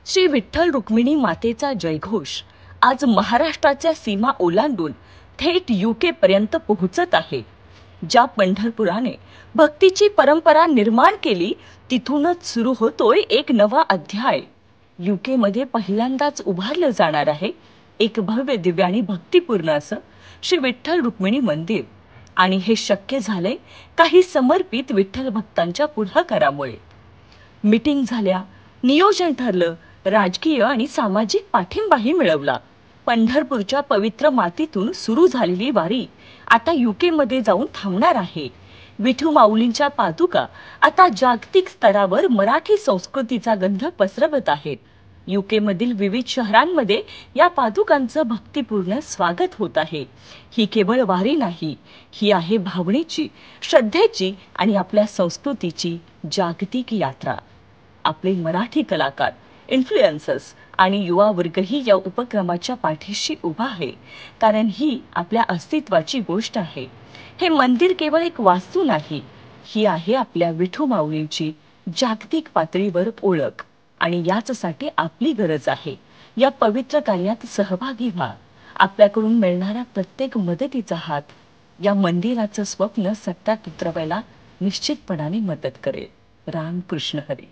श्री विठ्ठल रुक्मिणी मातेचा जयघोष आज महाराष्ट्राच्या सीमा ओलांडून थेट यूके पर्यंत पोहोचत आहे. ज्या पंढरपुराने भक्तीची परंपरा निर्माण केली तिथूनच सुरू होतोय एक नवा अध्याय. यूके मध्ये पहिल्यांदाच उभारलं जाणार आहे एक भव्य दिव्य आणि भक्तिपूर्ण असं श्री विठ्ठल रुक्मिणी मंदिर. आणि हे शक्य झाले काही समर्पित विठ्ठल भक्तांच्या पुढाकारामुळे. मीटिंग झाल्या, नियोजन ठरलं, राजकीय आणि सामाजिक पाठिंबाही मिळवला. पंढरपूरच्या पवित्र मातीतून सुरू झालेली वारी आता यूके मध्ये जाऊन थांबणार आहे. विठू माऊलींच्या पादुका आता जागतिक स्तरावर मराठी संस्कृतीचा गंध पसरवत आहेत. यूके मधील विविध शहरांमध्ये या पादुकांचं भक्तिपूर्ण स्वागत होत आहे. ही केवळ वारी नाही, ही आहे भावनेची, श्रद्धेची आणि आपल्या संस्कृतीची जागतिक यात्रा. आपले मराठी कलाकार, इन्फ्लुएन्सर्स आणि युवा वर्गही या उपक्रमाच्या पाठीशी उभा आहे, कारण ही आपल्या अस्तित्वाची गोष्ट आहे. हे मंदिर केवळ एक वास्तू नाही, ही आहे आपल्या विठू माऊलींची जागतिक पातळीवर ओळख. आणि याचसाठी आपली गरज आहे या पवित्र कार्यात सहभागी व्हा. आपल्याकडून मिळणारा प्रत्येक मदतीचा हात या मंदिराचं स्वप्न सत्यात उतरवायला निश्चितपणाने मदत करेल. राम कृष्ण हरी.